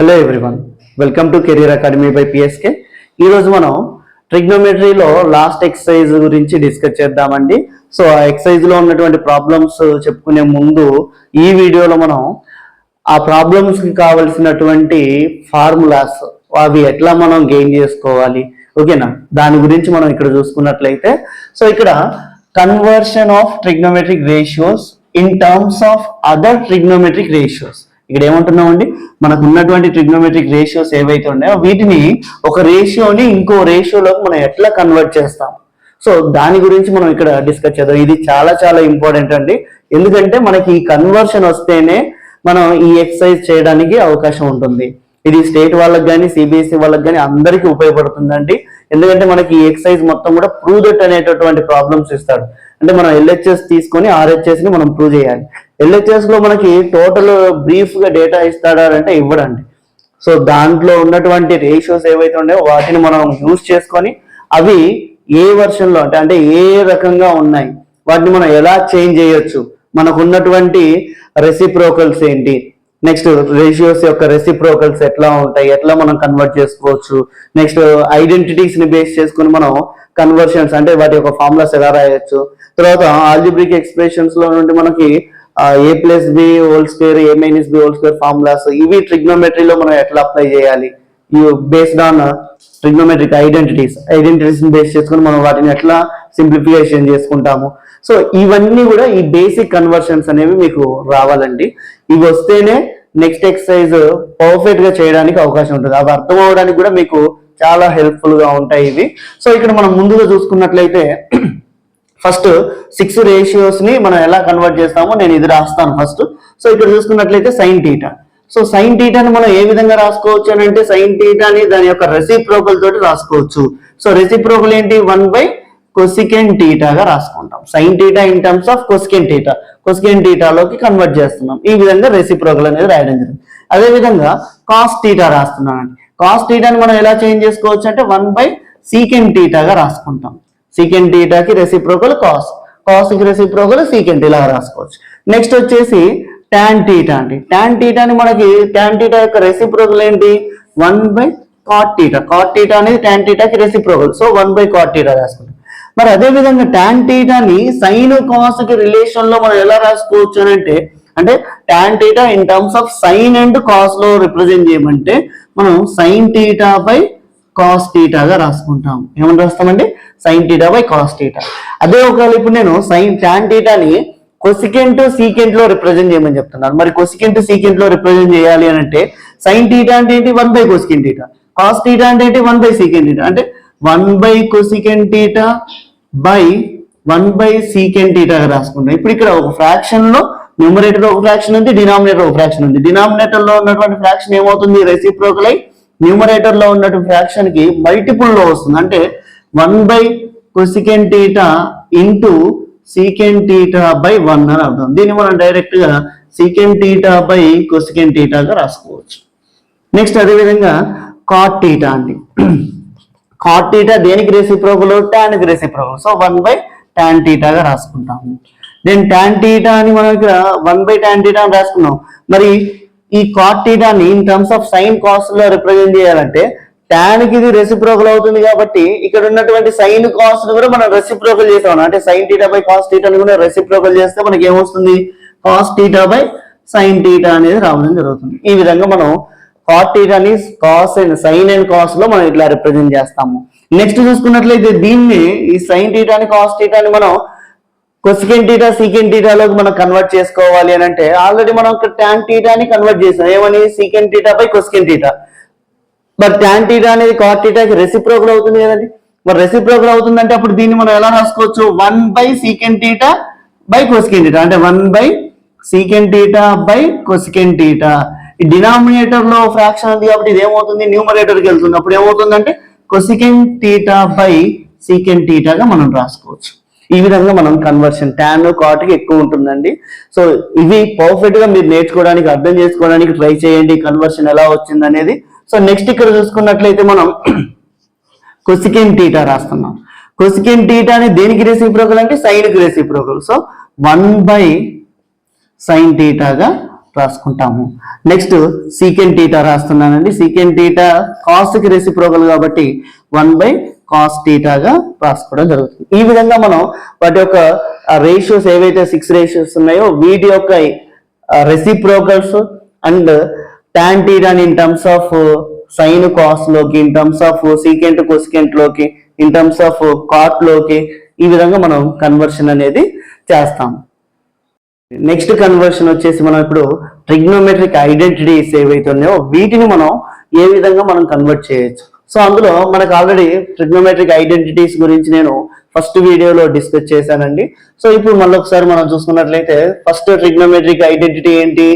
Hello everyone, welcome to career academy by PSK. ఈరోజు మనం ట్రిగ్నోమెట్రీలో last exercise గురించి discuss చేద్దామండి. సో ఆ ఎక్సర్సైజ్లో ఉన్నటువంటి ప్రాబ్లమ్స్ చెప్పుకునే ముందు ఈ వీడియోలో మనం ఆ ప్రాబ్లమ్స్కి కావలసినటువంటి ఫార్ములాస్ అవి ఎట్లా మనం గెయిన్ చేసుకోవాలి, ఓకేనా, దాని గురించి మనం ఇక్కడ చూసుకున్నట్లయితే, సో ఇక్కడ conversion of trigonometric ratios in terms of other trigonometric ratios. ఇక్కడ ఏమంటున్నామండి, మనకు ఉన్నటువంటి ట్రిగ్నోమెట్రిక్ రేషియోస్ ఏవైతే ఉన్నాయో వీటిని ఒక రేషియోని ఇంకో రేషియోలోకి మనం ఎట్లా కన్వర్ట్ చేస్తాం, సో దాని గురించి మనం ఇక్కడ డిస్కస్ చేద్దాం. ఇది చాలా చాలా ఇంపార్టెంట్ అండి, ఎందుకంటే మనకి ఈ కన్వర్షన్ వస్తేనే మనం ఈ ఎక్సర్సైజ్ చేయడానికి అవకాశం ఉంటుంది. ఇది స్టేట్ వాళ్ళకి కానీ సిబిఎస్ఈ వాళ్ళకి కానీ అందరికీ ఉపయోగపడుతుందండి. ఎందుకంటే మనకి ఈ ఎక్సర్సైజ్ మొత్తం కూడా ప్రూవ్ దట్ అనేటటువంటి ప్రాబ్లమ్స్ ఇస్తాడు. అంటే మనం ఎల్హెచ్ఎస్ తీసుకొని ఆర్హెచ్ఎస్ ని మనం ప్రూవ్ చేయాలి. ఎల్హెచ్ఎస్ లో మనకి టోటల్ బ్రీఫ్ గా డేటా ఇస్తాడా అంటే ఇవ్వడండి. సో దాంట్లో ఉన్నటువంటి రేషియోస్ ఏవైతే ఉన్నాయో వాటిని మనం యూజ్ చేసుకొని అవి ఏ వర్షన్ లో అంటే ఏ రకంగా ఉన్నాయి వాటిని మనం ఎలా చేంజ్ చేయొచ్చు, మనకు ఉన్నటువంటి రెసిప్రోకల్స్ ఏంటి, నెక్స్ట్ రేషియోస్ యొక్క రెసిప్రోకల్స్ ఎట్లా ఉంటాయి, ఎట్లా మనం కన్వర్ట్ చేసుకోవచ్చు, నెక్స్ట్ ఐడెంటిటీస్ ని బేస్ చేసుకుని మనం కన్వర్షన్స్ అంటే వాటి యొక్క ఫార్ములాస్ ఎలా రాయొచ్చు, తర్వాత ఆల్జిబ్రిక్ ఎక్స్ప్రెషన్స్ లో నుండి మనకి a+b² a-b² ఫార్ములాస్ ఇవి ట్రిగ్నోమెట్రీలో మనం ఎట్లా అప్లై చేయాలి, బేస్డ్ ఆన్ ట్రిగ్నోమెట్రిక్ ఐడెంటిటీస్ ని బేస్ చేసుకుని మనం వాటిని ఎట్లా సింప్లిఫికేషన్ చేసుకుంటాము. సో ఇవన్నీ కూడా ఈ బేసిక్ కన్వర్షన్స్ అనేవి మీకు రావాలండి. ఇవి వస్తేనే నెక్స్ట్ ఎక్సర్సైజ్ పర్ఫెక్ట్ గా చేయడానికి అవకాశం ఉంటుంది. అవి అర్థం అవడానికి కూడా మీకు చాలా హెల్ప్ఫుల్ గా ఉంటాయి ఇవి. సో ఇక్కడ మనం ముందుగా చూసుకున్నట్లయితే ఫస్ట్ 6 రేషియోస్ ని మనం ఎలా కన్వర్ట్ చేస్తామో నేను ఇది రాస్తాను ఫస్ట్. సో ఇక్కడ చూసుకున్నట్లయితే సైన్ టీటా. సో సైన్ టీటాని మనం ఏ విధంగా రాసుకోవచ్చు అని అంటే సైన్ టీటాని దాని యొక్క రెసిప్రోకల్ తోటి రాసుకోవచ్చు. సో రెసిప్రోకల్ ఏంటి, 1/cosecant టీటాగా రాసుకుంటాం. Sine theta in terms of cosecant టీటాలోకి కన్వర్ట్ చేస్తున్నాం. ఈ విధంగా రెసిప్రోకల్ అనేది రాయడం జరిగింది. అదే విధంగా కాస్ టీటా రాస్తున్నానండి. కాస్ టీటాని మనం ఎలా చేంజ్ చేసుకోవచ్చు అంటే 1/secant టీటాగా రాసుకుంటాం. సీకెంట్ టీటాకి రెసిప్రోకల్ కాస్ కి రెసిప్రోకల్ సీకెంట్, ఇలా రాసుకోవచ్చు. నెక్స్ట్ వచ్చేసి టాన్ టీటా అండి. టాన్ టీటాని మనకి టాన్ టీటా యొక్క రెసిప్రోకల్ ఏంటి, 1/cot టీటా. కాట్ టీటా అనేది టాన్ టీటాకి రెసిప్రోకల్, సో 1/cot టీటా రాసుకుంటాం. మరి అదే విధంగా టాన్ టీటాని సైన్ కాస్ కి రిలేషన్ లో మనం ఎలా రాసుకోవచ్చు అని అంటే tan theta in terms of sine and cos లో రిప్రజెంట్ చేయమంటే మనం సైన్ టీటా బై కాస్ టీటాగా రాసుకుంటాం. ఏమని రాస్తామండి, sine theta by cos theta. అదే ఒకవేళ ఇప్పుడు నేను టాన్ టీటాని కొసికెంట్ సీకెంట్ లో రిప్రజెంట్ చేయమని చెప్తున్నాను. మరి కొసికెంట్ సీకెంట్ లో రిప్రజెంట్ చేయాలి అని అంటే సైన్ టీటా అంటే ఏంటి, 1/cosecant టీటా. కాస్ టీటా అంటే ఏంటి, 1/secant టీటా. అంటే 1/cosecant టీటా బై 1/secant టీటాగా రాసుకుంటాం. ఇప్పుడు ఇక్కడ ఒక ఫ్రాక్షన్ లో న్యూమరేటర్ ఒక ఫ్రాక్షన్ ఉంది, డినామినేటర్ ఒక ఫ్రాక్షన్ ఉంది. డినామినేటర్ లో ఉన్నటువంటి ఫ్రాక్షన్ ఏమవుతుంది, రెసిప్రోకల్ అయి న్యూమరేటర్ లో ఉన్నటువంటి ఫ్రాక్షన్ కి మల్టిపుల్ లో వస్తుంది. అంటే 1/cosecant theta into secant theta by 1 అని అర్థం. దీన్ని మనం డైరెక్ట్ గా secant టీటా బై cosecant టీటాగా రాసుకోవచ్చు. నెక్స్ట్ అదే విధంగా కాట్ టీటా అండి. కాట్ టీటా దేనికి రెసిప్రోకల్, టాన్ కి రెసిప్రోకల్, సో 1/tan టీటాగా రాసుకుంటాము. దెన్ టాన్ టీటా అని మనం ఇక్కడ 1/tan టీటా అని రాసుకున్నాం. మరి ఈ కాట్ టీటాని in terms of sine cos లో రిప్రజెంట్ చేయాలంటే టాన్ కి ఇది రెసిప్రోకల్ అవుతుంది కాబట్టి ఇక్కడ ఉన్నటువంటి సైన్ కాస్ ని కూడా మనం రెసిప్రోకల్ చేసాం. అంటే సైన్ టీటా బై కాస్ టీటాని కూడా రెసిప్రోకల్ చేస్తే మనకి ఏమొస్తుంది, cos theta by sine theta అనేది రావడం జరుగుతుంది. ఈ విధంగా మనం కాట్ టీటాని cos and sine and cos లో మనం ఇట్లా రిప్రజెంట్ చేస్తాము. నెక్స్ట్ చూసుకున్నట్లయితే దీన్ని ఈ సైన్ టీటాని కాస్ టీటాని మనం కొసికెంట్ టీటా సీకెంట్ టీటాలోకి మనం కన్వర్ట్ చేసుకోవాలి అని అంటే ఆల్రెడీ మనం టాన్ టీటాని కన్వర్ట్ చేసాం. ఏమని, secant theta by cosecant theta. మరి టాన్ టీటా అనేది కాట్ టీటాకి రెసిప్రోకల్ అవుతుంది కదండి. మరి రెసిప్రోకల్ అవుతుందంటే అప్పుడు దీన్ని మనం ఎలా రాసుకోవచ్చు, 1/secant theta by cosecant theta. అంటే 1/secant theta by cosecant theta. ఈ డినామినేటర్ లో ఫ్రాక్షన్ ఉంది కాబట్టి ఇది ఏమవుతుంది, న్యూమరేటర్ కి వెళ్తుంది. అప్పుడు ఏమవుతుందంటే కొసికెంట్ టీటా బై సీకెంట్ టీటాగా మనం రాసుకోవచ్చు. ఈ విధంగా మనం కన్వర్షన్ టాన్ కాట్ కి ఎక్కువ ఉంటుందండి. సో ఇవి పర్ఫెక్ట్ గా మీరు నేర్చుకోవడానికి, అర్థం చేసుకోవడానికి ట్రై చేయండి కన్వర్షన్ ఎలా వచ్చింది అనేది. సో నెక్స్ట్ ఇక్కడ చూసుకున్నట్లయితే మనం కొసికెంట్ టీటా రాస్తున్నాం. కొసికెంట్ టీటా అని దేనికి రెసిప్రోకల్ అంటే సైన్ కి రెసిప్రోకల్, సో 1/sin టీటాగా రాసుకుంటాము. నెక్స్ట్ సీకెంట్ టీటా రాస్తున్నానండి. సీకెంట్ టీటా కాస్ట్కి రెసిప్రోకల్ కాబట్టి 1/cos టీటాగా రాసుకోవడం జరుగుతుంది. ఈ విధంగా మనం వాటి యొక్క రేషియోస్ ఏవైతే 6 రేషియోస్ ఉన్నాయో వీటి యొక్క రెసిప్రోకల్స్ అండ్ tan టీటాని in terms of sine cos లోకి, in terms of secant cosecant లోకి, ఇన్ టర్మ్స్ ఆఫ్ కాట్ లోకి ఈ విధంగా మనం కన్వర్షన్ అనేది చేస్తాం. నెక్స్ట్ కన్వర్షన్ వచ్చేసి మనం ఇప్పుడు ట్రిగ్నోమెట్రిక్ ఐడెంటిటీస్ ఏవైతే ఉన్నాయో వీటిని మనం ఏ విధంగా మనం కన్వర్ట్ చేయొచ్చు. సో అందులో మనకు ఆల్రెడీ ట్రిగ్నోమెట్రిక్ ఐడెంటిటీస్ గురించి నేను ఫస్ట్ వీడియోలో డిస్కస్ చేశానండి. సో ఇప్పుడు మళ్ళీ ఒకసారి మనం చూసుకున్నట్లయితే ఫస్ట్ ట్రిగ్నోమెట్రిక్ ఐడెంటిటీ ఏంటి?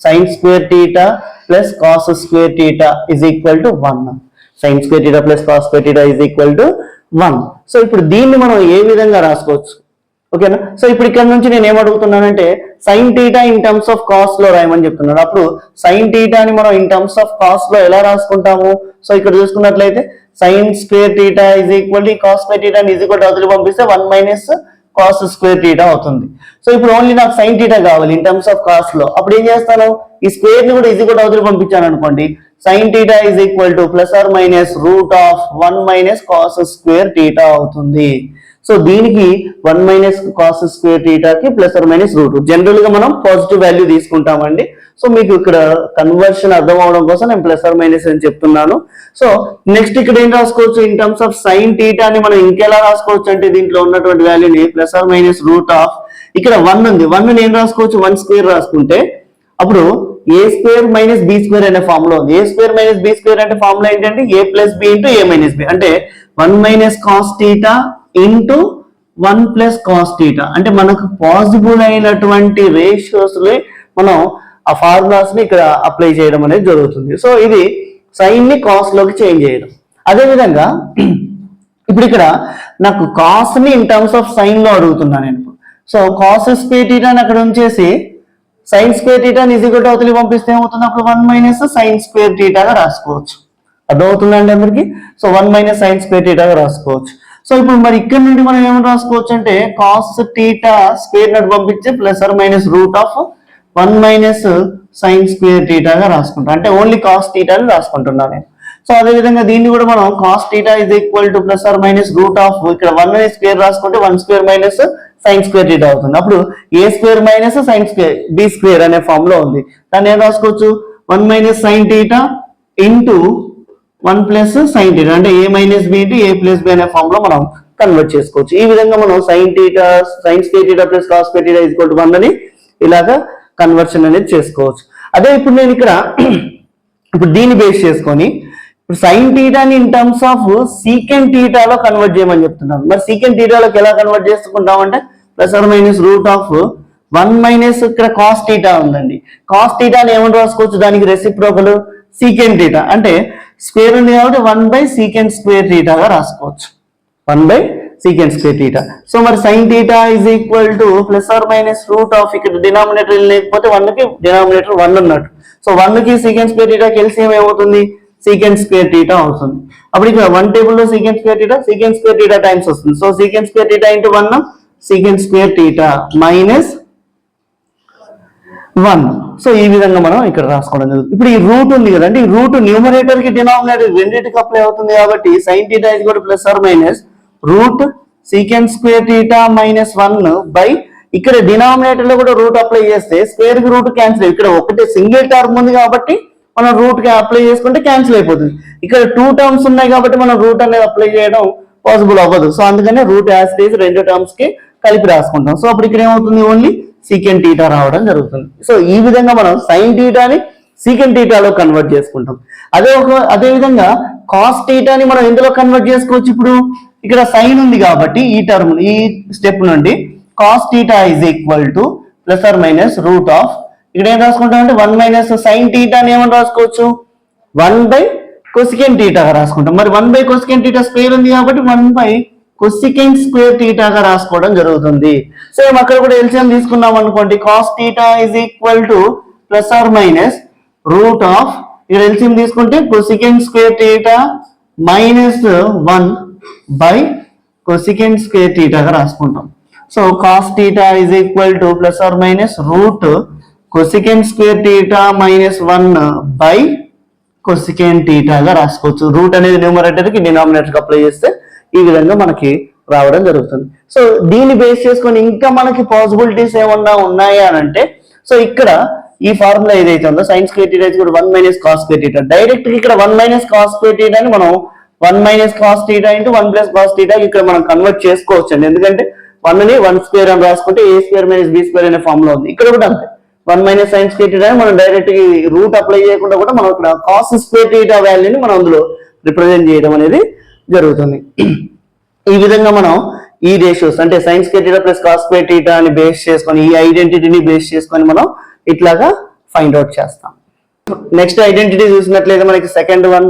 sin square theta plus cos square theta is equal to 1. sin square theta plus cos square theta is equal to 1. So ఇప్పుడు దీన్ని మనం ఏ విధంగా రాసుకోవచ్చు? ఓకేనా. సో ఇప్పుడు ఇక్కడ నుంచి నేను ఏమడుగుతున్నానంటే sine theta in terms of cos లో రాయమని చెప్తున్నాను. అప్పుడు సైన్ టీటాని మనం ఇన్ టర్మ్స్ ఆఫ్ కాస్ లో ఎలా రాసుకుంటాము? సో ఇక్కడ చూసుకున్నట్లయితే sign square theta is equal to cos square theta is equal to అవతలి పంపిస్తే 1 - cos స్క్వేర్ టీటా అవుతుంది. సో ఇప్పుడు ఓన్లీ నాకు సైన్ టీటా కావాలి ఇన్ టర్మ్స్ ఆఫ్ కాస్ లో. అప్పుడు ఏం చేస్తాను? ఈ స్క్వేర్ ని కూడా ఈజ్ ఈక్వల్ టు అవతలి పంపించాను అనుకోండి. Sine theta is equal to +or- -1 - cos square theta అవుతుంది. సో దీనికి 1 - cos స్క్వేర్ టీటాకి +or- జనరల్ గా మనం పాజిటివ్ వాల్యూ తీసుకుంటామండి. సో మీకు ఇక్కడ కన్వర్షన్ అర్థం అవడం కోసం నేను +or- అని చెప్తున్నాను. సో నెక్స్ట్ ఇక్కడ ఏం రాసుకోవచ్చు? ఇన్ టర్మ్స్ ఆఫ్ సైన్ టీటాని మనం ఇంకెలా రాసుకోవచ్చు అంటే దీంట్లో ఉన్నటువంటి వాల్యూని +or- ఇక్కడ 1 ఉంది. 1 ఏం రాసుకోవచ్చు? 1 స్క్వేర్ రాసుకుంటే అప్పుడు a² - b² అనే ఫార్ములా ఉంది. a² - b² అంటే ఫార్ములా ఏంటంటే a + b × a - b అంటే 1 - cos θ ఇంటూ 1 + cos θ అంటే మనకు పాసిబుల్ అయినటువంటి రేషియోస్ మనం ఆ ఫార్ములాస్ ని ఇక్కడ అప్లై చేయడం అనేది జరుగుతుంది. సో ఇది సైన్ ని కాస్ లోకి చేంజ్ చేయడం. అదే విధంగా ఇప్పుడు ఇక్కడ నాకు కాస్ ని ఇన్ టర్మ్స్ ఆఫ్ సైన్ లో అడుగుతున్నాను నేను. సో కాస్ స్క్వేర్ థీటాని అక్కడ ఉంచేసి సైన్ స్క్వేర్ థీటాని ఈజ్ ఈక్వల్ టు అవతలి పంపిస్తే ఏమవుతుంది? అప్పుడు 1 - sin స్క్వేర్ థీటాగా రాసుకోవచ్చు. అర్థమవుతుందండి అందరికి? సో 1 - sin స్క్వేర్ థీటాగా రాసుకోవచ్చు. సో ఇప్పుడు మరి ఇక్కడ నుండి మనం ఏమైనా రాసుకోవచ్చు అంటే కాస్ థీటా స్క్వేర్ నటు పంపించే +or- (1 - sin స్క్వేర్ థీటాగా రాసుకుంటాం. అంటే ఓన్లీ కాస్ థీటాని రాసుకుంటున్నాను నేను. సో అదే విధంగా దీన్ని కూడా మనం cos theta is equal to +or- ఇక్కడ 1 స్క్వేర్ రాసుకుంటే 1² - sin స్క్వేర్ థీటా అవుతుంది. అప్పుడు a² - sin స్క్వేర్ b² అనే ఫామ్ లో ఉంది. దాన్ని ఏం రాసుకోవచ్చు? 1 - sin θ ఇంటూ 1 + sin θ అంటే a - b × a + b అనే ఫామ్ లో మనం కన్వర్ట్ చేసుకోవచ్చు. ఈ విధంగా మనం sin square theta + cos square theta is equal to 1 అని ఇలాగా కన్వర్షన్ అనేది చేసుకోవచ్చు. అదే ఇప్పుడు నేను ఇక్కడ ఇప్పుడు దీన్ని బేస్ చేసుకొని ఇప్పుడు సైన్ థీటాని ఇన్ టర్మ్స్ ఆఫ్ సీకెంట్ థీటాలో కన్వర్ట్ చేయమని చెప్తున్నాను. మరి సీకెంట్ థీటాలోకి ఎలా కన్వర్ట్ చేసుకుంటాం అంటే +or- ఇక్కడ కాస్ థీటా ఉందండి. కాస్ థీటాని ఏమని రాసుకోవచ్చు? దానికి రెసిప్రోకల్ సీకెంట్ థీటా అంటే స్క్వేర్ ఉంది కాబట్టి 1/sec స్క్వేర్ థీటాగా రాసుకోవచ్చు. 1/sec square theta. సో మరి sine theta is equal to +or- ఇక్కడ డినామినేటర్ లేకపోతే 1 కి డినామినేటర్ 1 ఉన్నట్టు. సో 1 కి సీకెంట్ స్క్వేర్ థీటాకి ఎల్సిఎం ఏమవుతుంది? సీకెంట్ స్క్వేర్ థీటా అవుతుంది. అప్పుడు ఇక్కడ 1 టేబుల్లో సీకెంట్ స్క్వేర్ థీటా టైమ్స్ వస్తుంది. So secant square theta into 1 secant square theta -1. So ఈ విధంగా మనం ఇక్కడ రాసుకోవడం జరుగుతుంది. ఇప్పుడు ఈ రూట్ ఉంది కదండి, ఈ రూట్ న్యూమరేటర్ కి డినామినేటర్ రెండింటికి అప్లై అవుతుంది కాబట్టి సైన్ థీటా ఈజ్ కూడా +or- (sec స్క్వేర్ థీటా -1) ఇక్కడ డినామినేటర్ లో కూడా రూట్ అప్లై చేస్తే స్క్వేర్ కి రూట్ క్యాన్సిల్. ఇక్కడ ఒకటే సింగిల్ టర్మ్ ఉంది కాబట్టి మనం రూట్ కి అప్లై చేసుకుంటే క్యాన్సిల్ అయిపోతుంది. ఇక్కడ 2 టర్మ్స్ ఉన్నాయి కాబట్టి మనం రూట్ అనేది అప్లై చేయడం పాసిబుల్ అవ్వదు. సో అందుకనే root as it is 2 terms కి కలిపి రాసుకుంటాం. సో అప్పుడు ఇక్కడ ఏమవుతుంది? ఓన్లీ సీకెంట్ థీటా రావడం జరుగుతుంది. సో ఈ విధంగా మనం సైన్ థీటాని సీకెంట్ థీటాలో కన్వర్ట్ చేసుకుంటాం. అదే విధంగా కాస్ థీటాని మనం ఎందులో కన్వర్ట్ చేసుకోవచ్చు? ఇప్పుడు ఇక్కడ సైన్ ఉంది కాబట్టి ఈ స్టెప్ నుండి cos theta is equal to +or- ఇక్కడ ఏం రాసుకుంటాం అంటే 1 - sin థీటాని ఏమని రాసుకోవచ్చు? 1/cosecant థీటాగా రాసుకుంటాం. మరి 1/cosecant థీటా స్క్వేర్ ఉంది కాబట్టి 1/cosecant స్క్వేర్ థీటాగా రాసుకోవడం జరుగుతుంది. సేమ్ అక్కడ కూడా ఎల్సిఎం తీసుకున్నాం అనుకోండి. Cos theta is equal to +or- ఇక్కడ ఎల్సిఎం తీసుకుంటే cosecant square theta -1/cosecant square థీటాగా రాసుకుంటాం. So cos theta is equal to +or- cosecant square theta minus 1 by cosecant టీటాగా రాసుకోవచ్చు. రూట్ అనేది న్యూమరేటర్ కి డినామినేటర్ కి అప్లై చేస్తే ఈ విధంగా మనకి రావడం జరుగుతుంది. సో దీన్ని బేస్ చేసుకొని ఇంకా మనకి పాసిబిలిటీస్ ఏమన్నా ఉన్నాయా అని అంటే, సో ఇక్కడ ఈ ఫార్ములా ఏదైతే ఉందో సైన్ స్క్వేర్ టీటా కూడా 1 minus cos square theta, direct ఇక్కడ 1 మైనస్ కాస్ స్క్వేర్ టీటా అని మనం 1 minus cos theta into 1 plus cos theta ఇక్కడ మనం కన్వర్ట్ చేసుకోవచ్చు అండి. ఎందుకంటే 1 ని 1 స్క్వేర్ అని రాసుకుంటే A square minus B square అనే ఫార్ములా ఉంది. ఇక్కడ కూడా అంతే 1 మైనస్ సైన్ స్క్వేర్ టీటా మనం డైరెక్ట్ రూట్ అప్లై చేయకుండా కూడా మనం ఇక్కడ కాస్ స్క్వేర్ టీటా వాల్యూని మనం అందులో రిప్రజెంట్ చేయడం అనేది జరుగుతుంది. ఈ విధంగా మనం ఈ రేషియోస్ అంటే sine square theta plus cos square theta అని బేస్ చేసుకొని ఈ ఐడెంటిటీని బేస్ చేసుకొని మనం ఇట్లాగా ఫైండ్ అవుట్ చేస్తాం. నెక్స్ట్ ఐడెంటిటీ చూసినట్లయితే మనకి second one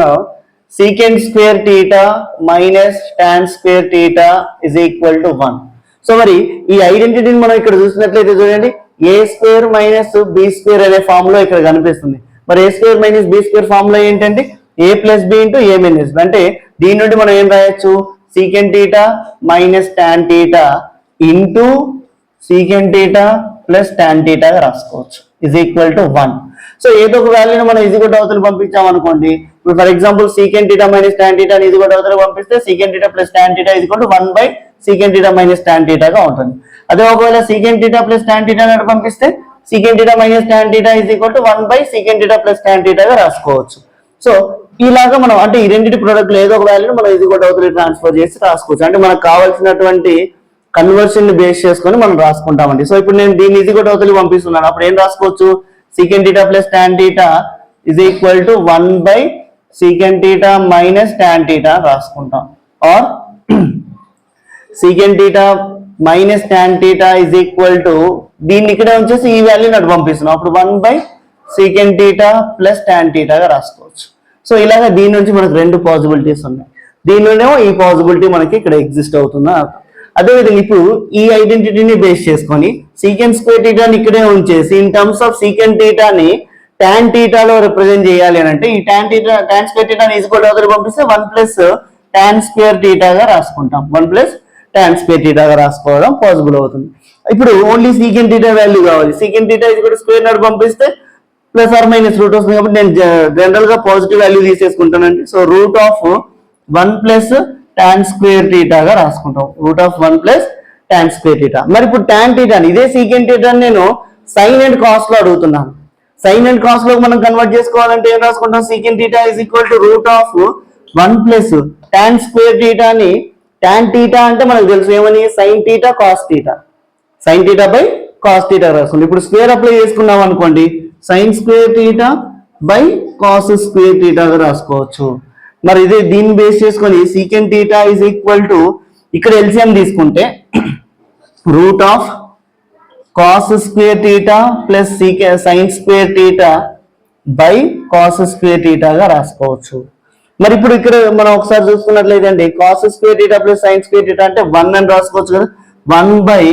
secant square theta minus tan square theta is equal to 1. So మరి ఈ ఐడెంటిటీని మనం ఇక్కడ చూసినట్లయితే చూడండి A square minus B square అనే ఫామ్ లో ఇక్కడ కనిపిస్తుంది. మరి A square minus B square form లో ఏంటంటే A plus B into A minus B. అంటే దీని నుండి మనం ఏం రాయొచ్చు, secant theta minus tan theta into secant theta plus tan టీటాగా రాసుకోవచ్చు ఇజ్ ఈక్వల్ టు 1. సో ఏదో ఒక వాల్యూని మనం ఈజీగా అవతల పంపించాం అనుకోండి. ఇప్పుడు for example secant theta minus tan theta ఈజీగా అవతల పంపిస్తే secant theta plus tan theta is equal to 1 by secant theta minus tan టీటాగా ఉంటుంది. అదే ఒకవేళ secant theta plus tan theta పంపిస్తే secant theta minus tan theta is equal to 1 by secant theta plus tan టీటాగా రాసుకోవచ్చు. So ఇలాగా మనం అంటే ఈ రెండింటి ప్రొడక్ట్ ఏదో ఒక వాల్యూని మనం ఈజీగా అవతల ట్రాన్స్ఫర్ చేసి రాసుకోవచ్చు. అంటే మనకు కావాల్సినటువంటి కన్వర్షన్ ని బేస్ చేసుకొని మనం రాసుకుంటామండి. సో ఇప్పుడు నేను దీన్ని ఈజీగా అవతలి పంపిస్తున్నాను. అప్పుడు ఏం రాసుకోవచ్చు, secant theta plus tan theta is equal to 1 by secant theta minus tan theta రాసుకుంటాం. Or secant theta minus tan theta is equal to దీన్ని ఇక్కడ వచ్చేసి ఈ వాల్యూని అటు పంపిస్తున్నాం. అప్పుడు 1 by secant theta plus tan టీటాగా రాసుకోవచ్చు. సో ఇలాగా దీని నుంచి మనకు రెండు పాసిబిలిటీస్ ఉన్నాయి. దీనిలోనేమో ఈ పాసిబిలిటీ మనకి ఇక్కడ ఎగ్జిస్ట్ అవుతుందా. అదేవిధంగా ఇప్పుడు ఈ ఐడెంటిటీని బేస్ చేసుకొని సీకెంట్ స్క్వేర్ టీటాని ఇక్కడే ఉంచేసి ఇన్ టర్మ్స్ ఆఫ్ సీకెంట్ టీటాని టాన్ టీటాలో రిప్రజెంట్ చేయాలి అని అంటే ఈ టాన్ స్క్వేర్ టీటాని ఈక్వల్ అవతల పంపిస్తే 1 ప్లస్ టాన్ స్క్వేర్ టీటాగా రాసుకుంటాం. 1 ప్లస్ టాన్ స్క్వేర్ టీటాగా రాసుకోవడం పాసిబుల్ అవుతుంది. ఇప్పుడు ఓన్లీ సీకెంట్ టీటా వాల్యూ కావాలి. సీకెంట్ టీటా ఈక్వల్ స్క్వేర్ నాట్ పంపిస్తే ప్లస్ ఆర్ మైనస్ రూట్ వస్తుంది కాబట్టి నేను జనరల్ గా పాజిటివ్ వాల్యూ తీసేసుకుంటానండి. So root of 1 plus tan square టీటాగా రాసుకుంటాం. Root of 1 plus tan square theta. మరి ఇప్పుడు టాన్ టీటా ఇదే సీకెంట్ టీటాని నేను సైన్ అండ్ కాస్ లో అడుగుతున్నాను. సైన్ అండ్ కాస్ లో మనం కన్వర్ట్ చేసుకోవాలంటే ఏం రాసుకుంటాం, secant theta is equal to root of 1 plus tan square టీటాని టాన్ టీటా అంటే మనకు తెలుసు ఏమని sine theta cos theta, sine theta by cos theta రాసుకుంటాం. ఇప్పుడు స్క్వేర్ అప్లై చేసుకున్నాం అనుకోండి sine square theta by cos square టీటాగా రాసుకోవచ్చు. మరి ఇది దీన్ని బేస్ చేసుకొని secant theta is equal to ఇక్కడ ఎల్సిఎం తీసుకుంటే root of cos square theta plus sine square theta by cos square టీటాగా రాసుకోవచ్చు. మరి ఇప్పుడు ఇక్కడ మనం ఒకసారి చూసుకున్నట్లయితే అండి cos square theta plus sine square theta అంటే 1 అని రాసుకోవచ్చు కదా. 1 బై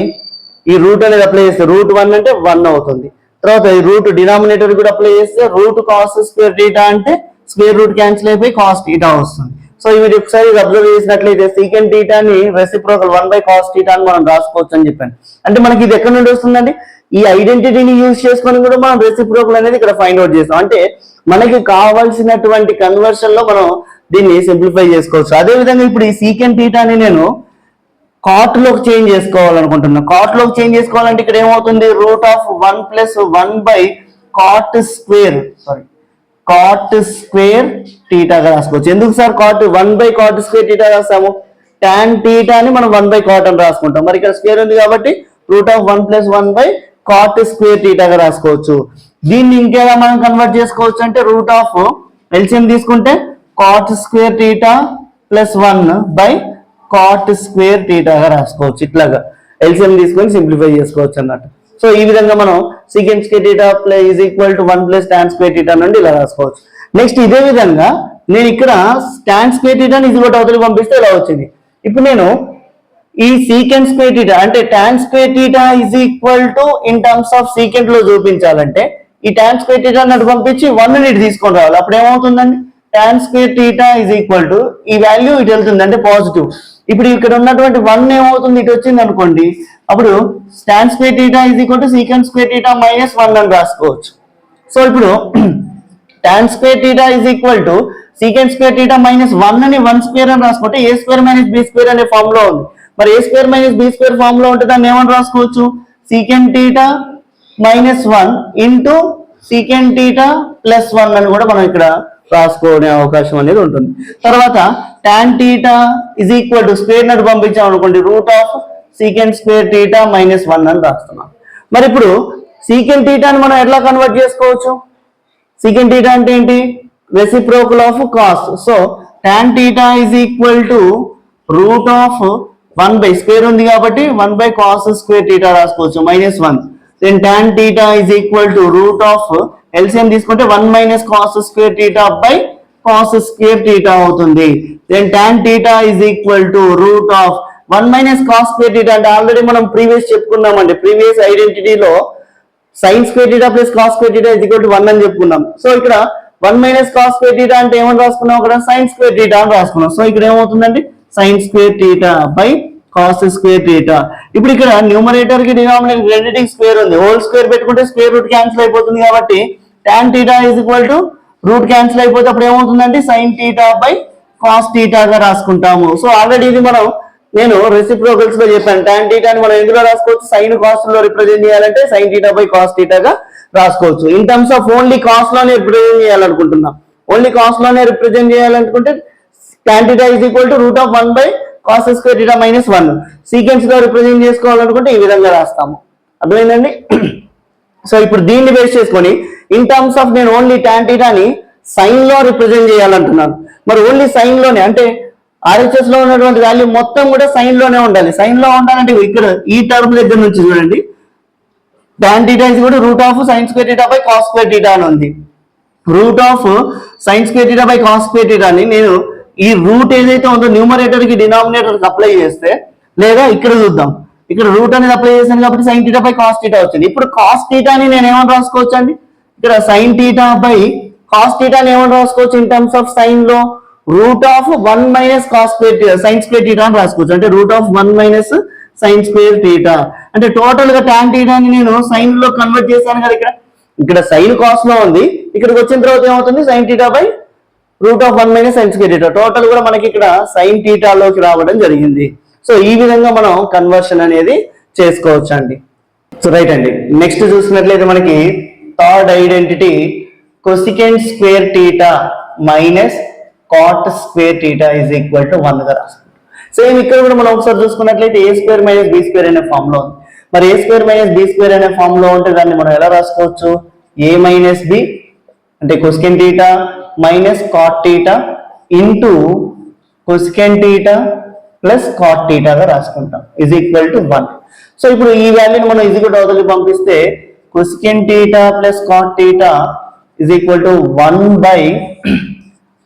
ఈ రూట్ అనేది అప్లై చేస్తే రూట్ 1 అంటే 1 అవుతుంది. తర్వాత ఈ రూట్ డినామినేటర్ కూడా అప్లై చేస్తే రూట్ కాస్ స్క్వేర్ టీటా అంటే స్క్వేర్ రూట్ క్యాన్సిల్ అయిపోయి కాస్ టీటా వస్తుంది. సో ఇవి ఒకసారి అబ్జర్వ్ చేసినట్లయితే సీకెంట్ టీటాని రెసిప్రోకల్ 1 బై కాస్ టీటా అని మనం రాసుకోవచ్చు అని చెప్పాను. అంటే మనకి ఇది ఎక్కడి నుండి వస్తుందండి, ఈ ఐడెంటిటీని యూజ్ చేసుకొని కూడా మనం రెసిప్రోకల్ అనేది ఇక్కడ ఫైండ్ అవుట్ చేస్తాం. అంటే మనకి కావాల్సినటువంటి కన్వర్షన్ లో మనం దీన్ని సింప్లిఫై చేసుకోవచ్చు. అదే విధంగా ఇప్పుడు ఈ సీకెంట్ టీటాని నేను కాట్ లోకి చేంజ్ చేసుకోవాలనుకుంటున్నా. కాట్ లోకి చేంజ్ చేసుకోవాలంటే ఇక్కడ ఏమవుతుంది root of 1 plus 1 by cot square టీటాగా రాసుకోవచ్చు. ఎందుకు sir cot 1 by cot square theta రాస్తాము, టాన్ టీటాని మనం 1 బై కాట్ అని రాసుకుంటాం. మరి ఇక్కడ స్క్వేర్ ఉంది కాబట్టి root of 1 plus 1 by cot square టీటాగా రాసుకోవచ్చు. దీన్ని ఇంకేలా మనం కన్వర్ట్ చేసుకోవచ్చు అంటే రూట్ ఆఫ్ ఎల్సిఎం తీసుకుంటే cot square theta plus 1 by cot square టీటాగా రాసుకోవచ్చు. ఇట్లాగా ఎల్సిఎం తీసుకొని సింప్లిఫై చేసుకోవచ్చు అన్నట్టు. సో ఈ విధంగా మనం secant square theta is equal to 1 plus tan square theta నుండి ఇలా రాసుకోవచ్చు. నెక్స్ట్ ఇదే విధంగా నేను ఇక్కడ టాన్ స్క్వేర్ టీటాని ఇది కూడా అవతలికి పంపిస్తే ఇలా వచ్చింది. ఇప్పుడు నేను ఈ సీకెంట్ స్క్వేర్ టీటా అంటే tan square theta is equal to in terms of secant లో చూపించాలంటే ఈ టాన్ స్క్వేర్ టీటా అన్నట్టు పంపించి 1 ని తీసుకొని రావాలి. అప్పుడు ఏమవుతుందండి tan square theta is equal to ఈ వాల్యూ ఇటు వెళ్తుంది అంటే పాజిటివ్. ఇప్పుడు ఇక్కడ ఉన్నటువంటి 1 ఏమవుతుంది ఇటు వచ్చింది అనుకోండి అప్పుడు tan square theta is equal to secant square theta minus 1 అని రాసుకోవచ్చు. సో ఇప్పుడు tan square theta is equal to secant square theta minus 1 అని 1 స్క్వేర్ అని రాసుకుంటే A square minus B square అనే ఫామ్ లో ఉంది. మరి A square minus B square form లో ఉంటే దాన్ని ఏమని రాసుకోవచ్చు, secant theta minus 1 into secant theta plus 1 అని కూడా మనం ఇక్కడ రాసుకోనే అవకాశం అనేది ఉంటుంది. తర్వాత tan theta is equal to square నటు పంపించాం అనుకోండి root of secant square theta minus 1 అని రాస్తున్నాం. మరి ఇప్పుడు సీకెంట్ థీటాని మనం ఎట్లా కన్వర్ట్ చేసుకోవచ్చు, సీకెంట్ థీటా అంటే ఏంటి, reciprocal of cos. So tan theta is equal to root of 1 by square ఉంది కాబట్టి 1 బై కాస్ స్క్వేర్ థీటా రాసుకోవచ్చు minus 1. Then tan theta is equal to root of LCM తీసుకుంటే 1 minus cos square theta by cos square theta అవుతుంది. Then tan theta is equal to root of 1 minus cos square theta అంటే already మనం previous చెప్పుకున్నామండి, previous ఐడెంటిటీలో sine square theta plus cos square theta is equal to 1 అని చెప్పుకున్నాం. So ఇక్కడ 1 minus cos square theta అంటే ఏమని రాసుకున్నాం, ఇక్కడ సైన్ స్క్వేర్ థీటా అని రాసుకున్నాం. సో ఇక్కడ ఏమవుతుందండి, sine square theta by cos square theta. ఇప్పుడు ఇక్కడ న్యూమరేటర్ కి డినామినేటర్ రెండింటికి స్క్వేర్ ఉంది, హోల్ స్క్వేర్ పెట్టుకుంటే స్క్వేర్ రూట్ క్యాన్సిల్ అయిపోతుంది కాబట్టి tan theta is equal to root cancel అయిపోతే అప్పుడు ఏమవుతుందండి, సైన్ థీటా బై కాస్ థీటాగా రాసుకుంటాము. సో ఆల్రెడీ ఇది నేను రెసిప్రోకల్స్ లో చెప్పాను, tan థీటాని మనం ఎందులో రాసుకోవచ్చు, సైన్ కాస్ట్ లో రిప్రజెంట్ చేయాలంటే సైన్ థీటా బై కాస్ థీటాగా రాసుకోవచ్చు. In terms of only cost లోనే రిప్రజెంట్ చేయాలనుకుంటున్నాం, ఓన్లీ కాస్ట్ లోనే రిప్రజెంట్ చేయాలనుకుంటే tan theta is equal to root of 1 by cos square theta minus 1. Sequence లో రిప్రజెంట్ చేసుకోవాలనుకుంటే ఈ విధంగా రాస్తాము. అర్థమైందండి. సో ఇప్పుడు దీన్ని బేస్ చేసుకొని ఇన్ టర్మ్స్ ఆఫ్ నేను ఓన్లీ tan థీటాని సైన్ లో రిప్రజెంట్ చేయాలంటున్నాను. మరి ఓన్లీ సైన్ లోనే అంటే RHS లో ఉన్నటువంటి వాల్యూ మొత్తం కూడా సైన్ లోనే ఉండాలి. సైన్ లో ఉండాలంటే ఇక్కడ ఈ టర్మ్ దగ్గర నుంచి చూడండి, tan థీటా ఇస్ కూడా root of sign square theta by cos square theta అని ఉంది. Root of sign square theta by cos square theta అని నేను ఈ రూట్ ఏదైతే ఉందో న్యూమరేటర్ కి డినామినేటర్ కి అప్లై చేస్తే, లేదా ఇక్కడ చూద్దాం, ఇక్కడ రూట్ అనేది అప్లై చేశాను కాబట్టి sign theta by cos theta వచ్చింది. ఇప్పుడు కాస్ థీటాని నేను ఏమని రాసుకోవచ్చు అండి, ఇక్కడ సైన్ థీటా బై కాస్ థీటాని ఏమని రాసుకోవచ్చు ఇన్ టర్మ్స్ ఆఫ్ సైన్ లో, route of 1 minus cos square theta sine square theta అని రాసుకోవచ్చు. అంటే root of 1 minus sign square theta అంటే టోటల్ గా tan థీటాని నేను సైన్ లో కన్వర్ట్ చేశాను కదా. ఇక్కడ సైన్ కాస్ లో ఉంది, ఇక్కడికి వచ్చిన తర్వాత ఏమవుతుంది, sign theta by root of 1 minus sign square theta. Total కూడా మనకి ఇక్కడ సైన్ థీటాలోకి రావడం జరిగింది. సో ఈ విధంగా మనం కన్వర్షన్ అనేది చేసుకోవచ్చు అండి. సో రైట్ అండి. నెక్స్ట్ చూసినట్లయితే మనకి third identity cosecant square theta minus cot square theta is equal to 1 గా రాసుకుంటాం. సేమ్ ఇక్కడ కూడా మనం ఒకసారి చూసుకున్నట్లయితే A square minus B square అనే ఫామ్ లో ఉంది. మరి A square minus B square అనే ఫామ్ లో ఉంటే దాన్ని మనం ఎలా రాసుకోవచ్చు, ఏ మైనస్ బి అంటే cosecant theta minus cot theta into cosecant theta plus cot థీటాగా రాసుకుంటాం ఇజ్ ఈక్వల్ టు 1. సో ఇప్పుడు ఈ వాల్యూని మనం ఈజీగా అవతలికి పంపిస్తే cosecant theta plus cot theta is equal to 1 by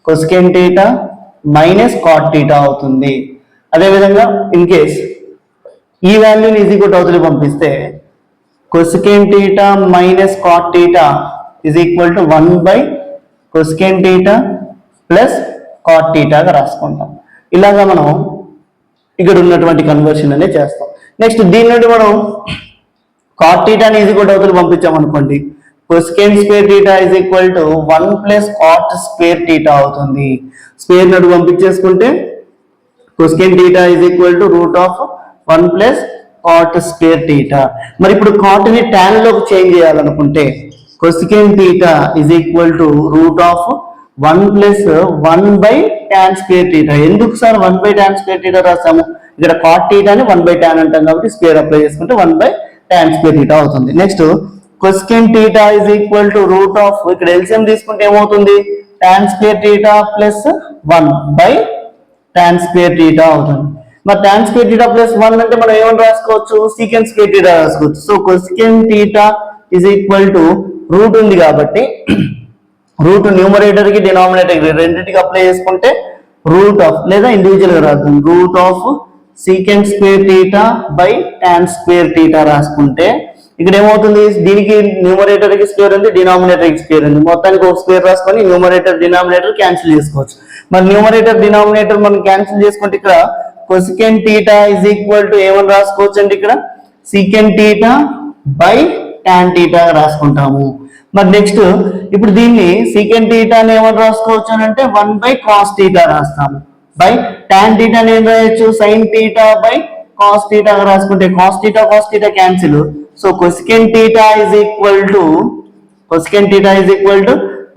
cosecant theta minus cot theta అవుతుంది. అదేవిధంగా ఇన్ కేస్ ఈ వాల్యూని ఈజీగా అవతలికి పంపిస్తే cosecant theta minus cot theta is equal to 1 by cosecant theta plus cot థీటాగా రాసుకుంటాం. ఇలాగా మనం ఇక్కడ ఉన్నటువంటి కన్వర్షన్ అనేది చేస్తాం. నెక్స్ట్ దీని నుండి మనం కాట్ థీటాని ఈజీగా అవతలికి పంపించాం అనుకోండి, cosecant square theta is equal to 1 plus cot square theta అవుతుంది. స్క్వేర్ నడు పంపించేసుకుంటే cosecant theta is equal to root of 1 plus cot square theta. మరి ఇప్పుడు కాట్ ని tan లోకి చేంజ్ చేయాలనుకుంటే cosecant theta is equal to root of 1 plus 1 by tan square theta. ఎందుకు sir 1 by tan square theta రాసాము, ఇక్కడ cot థీటాని 1 by tan అంటాం కాబట్టి స్క్వేర్ అప్లై చేసుకుంటే 1 బై tan స్క్వేర్ థీటా అవుతుంది. Next cosecant theta is equal to root of ఇక్కడ LCM తీసుకుంటే ఏమవుతుంది, tan square theta plus 1 by tan square theta అవుతుంది. మరి tan స్క్వేర్ థీటా ప్లస్ 1 అంటే మనం ఏమని రాసుకోవచ్చు, సీకెంట్ స్క్వేర్ థీటా రాసుకోవచ్చు. So cosecant theta is equal to route ఉంది కాబట్టి రూట్ న్యూమరేటర్ కి డినామినేటర్ రెండింటికి అప్లై చేసుకుంటే రూట్ ఆఫ్ లేదా ఇండివిజువల్ గా రాద్దాం, route of secant square theta by tan square theta రాసుకుంటే ఇక్కడ ఏమవుతుంది, దీనికి న్యూమరేటర్ కి స్క్వేర్ ఉంది, డినామినేటర్ కి స్క్వేర్ ఉంది, మొత్తానికి ఒక స్క్వేర్ రాసుకొని న్యూమరేటర్ డినామినేటర్ క్యాన్సిల్ చేసుకోవచ్చు. మరి న్యూమరేటర్ డినామినేటర్ మనం క్యాన్సిల్ చేసుకుంటే ఇక్కడ cosecant theta is equal to ఏమని రాసుకోవచ్చు అండి, ఇక్కడ secant theta by tan theta రాసుకుంటాము. మరి నెక్స్ట్ ఇప్పుడు దీన్ని సీకెంట్ థీటాని ఏమని రాసుకోవచ్చు అని అంటే 1 బై కాస్ థీటా రాస్తాము. బై టాన్ థీటాని ఏం రాయొచ్చు, sine theta by cos theta రాసుకుంటే cos theta cancel. So cosecant theta is equal to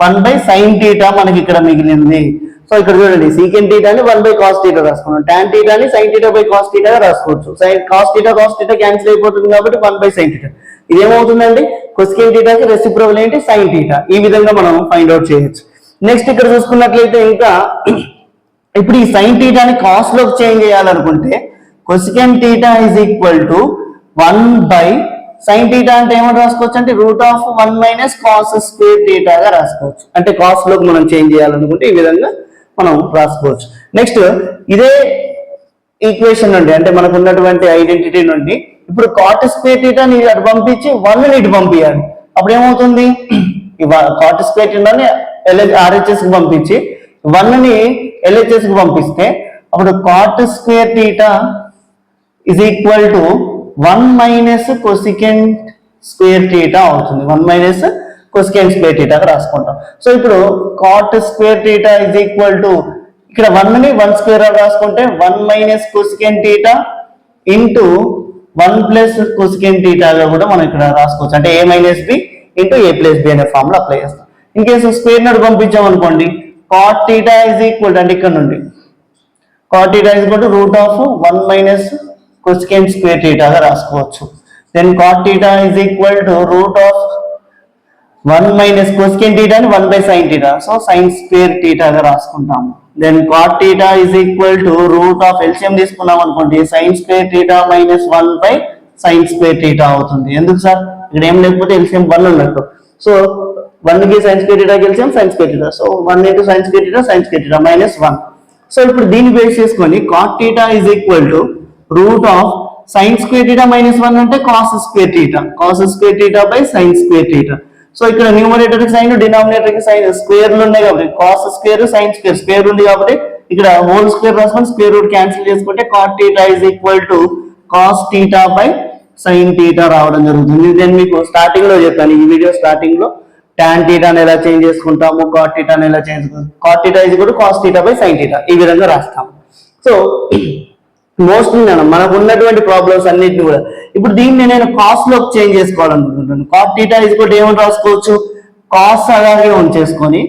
1 by sine theta మనకి ఇక్కడ మిగిలింది. సో ఇక్కడ చూడండి సీకెంట్ థీటాని 1 బై కాస్ థీటా రాసుకున్నాం, టాన్ థీటాని sine theta by cos theta రాసుకోవచ్చు. కాస్ థీటా క్యాన్సిల్ అయిపోతుంది కాబట్టి 1 బై సైన్ థీటా. ఇదేమవుతుందండి, కొసికెంట్ థీటాకి రెసిప్రోకల్ ఏంటి, సైన్ థీటా. ఈ విధంగా మనం ఫైండ్ అవుట్ చేయొచ్చు. నెక్స్ట్ ఇక్కడ చూసుకున్నట్లయితే ఇంకా ఇప్పుడు ఈ సైన్ థీటాని కాస్ లోకి చేంజ్ చేయాలనుకుంటే cosecant theta is equal to 1 by sine theta అంటే ఏమని రాసుకోవచ్చు అంటే √1 మైనస్ కాస్ స్క్వేర్ థీటాగా రాసుకోవచ్చు. అంటే కాస్ లోకి మనం చేంజ్ చేయాలనుకుంటే ఈ విధంగా మనం రాసుకోవచ్చు. నెక్స్ట్ ఇదే ఈక్వేషన్ నుండి అంటే మనకు ఉన్నటువంటి ఐడెంటిటీ నుండి ఇప్పుడు కాట్ స్క్వేర్ థీటాని అటు పంపించి 1ని ఇటు పంపించాలి. అప్పుడు ఏమవుతుంది, కాట్ స్క్వేర్ థీటాని RHS కి పంపించి 1ని LHS కి పంపిస్తే అప్పుడు cot square theta is equal to 1 minus cosecant square theta అవుతుంది. 1 మైనస్ కొసికెంట్ స్క్వేర్ థీటాగా రాసుకుంటాం. సో ఇప్పుడు cot square theta is equal to ఇక్కడ 1ని 1 స్క్వేర్ రాసుకుంటే 1 minus cosecant theta into 1 plus cosecant థీటాగా కూడా మనం ఇక్కడ రాసుకోవచ్చు. అంటే a minus B into a plus B అనే ఫార్ములా అప్లై చేస్తాం. ఇన్ కేసు స్క్వేర్ నోట్ పంపించాం అనుకోండి, కాట్ థీటా ఇజ్ ఈక్వల్ అంటే ఇక్కడ నుండి cot theta is equal to √1 minus cosecant square థీటాగా రాసుకోవచ్చు. Then cot theta is equal to √1 minus cosecant థీటాని 1 by sine theta, so sine square థీటాగా రాసుకుంటాము. Then cot theta is equal to LCM తీసుకున్నాం అనుకోండి, sine square theta minus 1 by sine square theta అవుతుంది. ఎందుకు sir, ఇక్కడ ఏం లేకపోతే ఎల్సిఎం 1 ఉన్నట్టు. సో 1కి sine square theta LCM sine square theta, so 1 into sine square theta minus 1. So ఇప్పుడు దీన్ని బేస్ చేసుకొని cot theta is equal to sin square theta minus 1 అంటే cos square theta by sine square theta. So ఇక్కడ numerator కి sine, denominator కి sine, స్క్వేర్లు ఉన్నాయి కాబట్టి కాస్ స్క్వేర్ సైన్ స్క్వేర్ ఉంది కాబట్టి ఇక్కడ హోల్ స్క్వేర్ రాసుకొని స్క్వేర్ రూట్ క్యాన్సిల్ చేసుకుంటే cot theta is equal to cos theta by sine theta రావడం జరుగుతుంది. నేను మీకు స్టార్టింగ్ లో చెప్పాను, ఈ వీడియో స్టార్టింగ్ లో టాన్ థీటాని ఎలా చేంజ్ చేసుకుంటాము, కాట్ థీటాని ఎలా చేంజ్ చేసుకుంటాము, cot theta is equal to cos theta by sine theta ఈ విధంగా రాస్తాము. సో మోస్ట్లీ మనకు ఉన్నటువంటి ప్రాబ్లమ్స్ అన్నిటిని కూడా ఇప్పుడు దీన్ని నేను కాస్ లోకి చేంజ్ చేసుకోవాలనుకుంటున్నాను. Cot theta is equal to ఏమని రాసుకోవచ్చు, కాస్ అలాగే ఉంచేసుకొని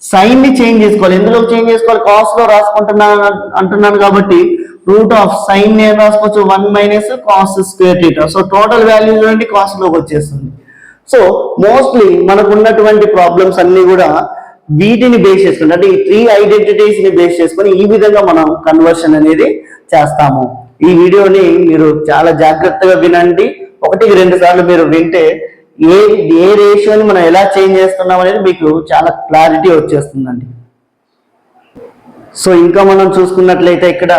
సైన్ ని చేంజ్ చేసుకోవాలి. ఎందులో చేంజ్ చేసుకోవాలి, కాస్ లో రాసుకుంటున్నాను అంటున్నాను కాబట్టి √sin ని ఏం రాసుకోవచ్చు 1 minus cos square theta. So total value చూడండి కాస్ లోకి వచ్చేస్తుంది. సో మోస్ట్లీ మనకు ఉన్నటువంటి ప్రాబ్లమ్స్ అన్ని కూడా వీటిని బేస్ చేసుకుని అంటే ఈ 3 ఐడెంటిటీస్ ని బేస్ చేసుకొని ఈ విధంగా మనం కన్వర్షన్ అనేది చేస్తాము. ఈ వీడియోని మీరు చాలా జాగ్రత్తగా వినండి. 1కి 2 సార్లు మీరు వింటే ఏ రేషియోని మనం ఎలా చేంజ్ చేస్తున్నాం అనేది మీకు చాలా క్లారిటీ వచ్చేస్తుందండి. సో ఇంకా మనం చూసుకున్నట్లయితే ఇక్కడ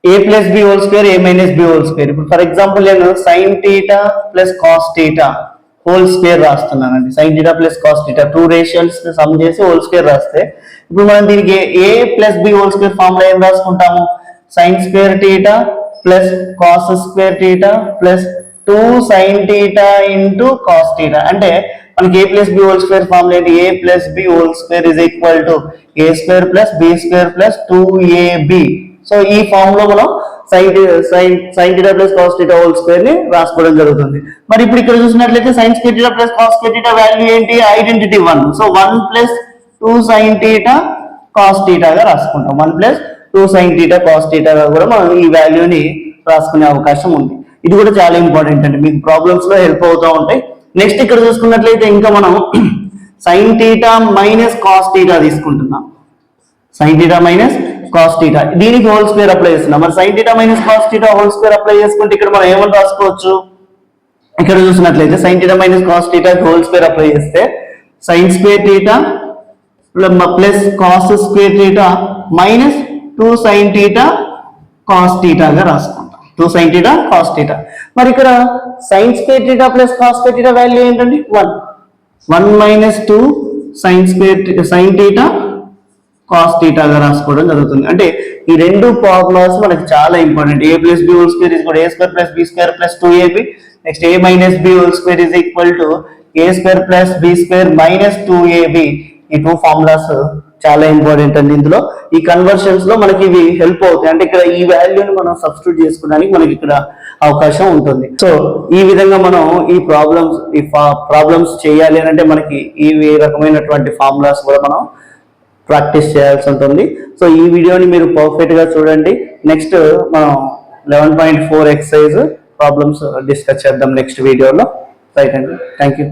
a plus B whole square a minus B whole square. ఇప్పుడు ఫర్ ఎగ్జాంపుల్ నేను sine theta plus cos theta whole square రాస్తున్నానండి. Sine theta plus cos theta 2 ratios sum చేసి హోల్ స్క్వేర్ రాస్తే ఇప్పుడు మనం దీనికి a plus B whole square formula ఏం రాసుకుంటాము, sine square theta plus cos square theta plus 2 sine theta into cos theta. అంటే మనకి a plus B whole square formula ఏంటి, a plus B whole square is equal to a square plus B square plus 2ab. So ఈ form లో మనం sine theta plus cos theta whole square ని రాసుకోవడం జరుగుతుంది. మరి ఇప్పుడు ఇక్కడ చూసినట్లయితే sine square theta plus cos square theta value ఏంటి, identity 1. So 1 plus 2 sine theta cos థీటాగా రాసుకుంటాం. 1 ప్లస్ 2 సైన్ థీటా కాస్ థీటాగా కూడా మనం ఈ వాల్యూని రాసుకునే అవకాశం ఉంది. ఇది కూడా చాలా ఇంపార్టెంట్ అండి, మీకు ప్రాబ్లమ్స్ లో హెల్ప్ అవుతూ ఉంటాయి. నెక్స్ట్ ఇక్కడ చూసుకున్నట్లయితే ఇంకా మనం sine theta minus cos theta తీసుకుంటున్నాం. Sine theta minus cos theta దీనికి హోల్ స్క్వేర్ అప్లై చేస్తున్నాం. మరి sine theta minus cos theta whole square apply చేసుకుంటే ఇక్కడ మనం ఏమని రాసుకోవచ్చు, ఇక్కడ చూసినట్లయితే sine theta minus cos theta whole square apply చేస్తే sine square theta plus cos square theta minus 2 sine theta cos థీటాగా రాసుకుంటాం. 2 సైన్ థీటా కాస్ థీటా. మరి ఇక్కడ sine square theta plus cos square theta value ఏంటండి 1 minus 2 sine theta cos థీటాగా రాసుకోవడం జరుగుతుంది. అంటే ఈ రెండు ఫార్ములాస్ మనకి చాలా important. a plus B whole square is a square plus B square plus 2ab. Next a minus B whole square is equal to a square plus B square minus 2ab. ఈ two formulas చాలా important అండి. ఇందులో ఈ conversions లో మనకి ఇవి help అవుతాయి. అంటే ఇక్కడ ఈ వాల్యూని మనం సబ్స్టిట్యూట్ చేసుకోవడానికి మనకి ఇక్కడ అవకాశం ఉంటుంది. సో ఈ విధంగా మనం ఈ ప్రాబ్లమ్స్ చేయాలి అని అంటే మనకి ఈ రకమైనటువంటి ఫార్ములాస్ కూడా మనం ప్రాక్టీస్ చేయాల్సి ఉంటుంది. సో ఈ వీడియోని మీరు పర్ఫెక్ట్ గా చూడండి. నెక్స్ట్ మనం 11.4 ఎక్సర్సైజ్ ప్రాబ్లమ్స్ డిస్కస్ చేద్దాం నెక్స్ట్ వీడియోలో. రైట్ అండి, థ్యాంక్ యూ.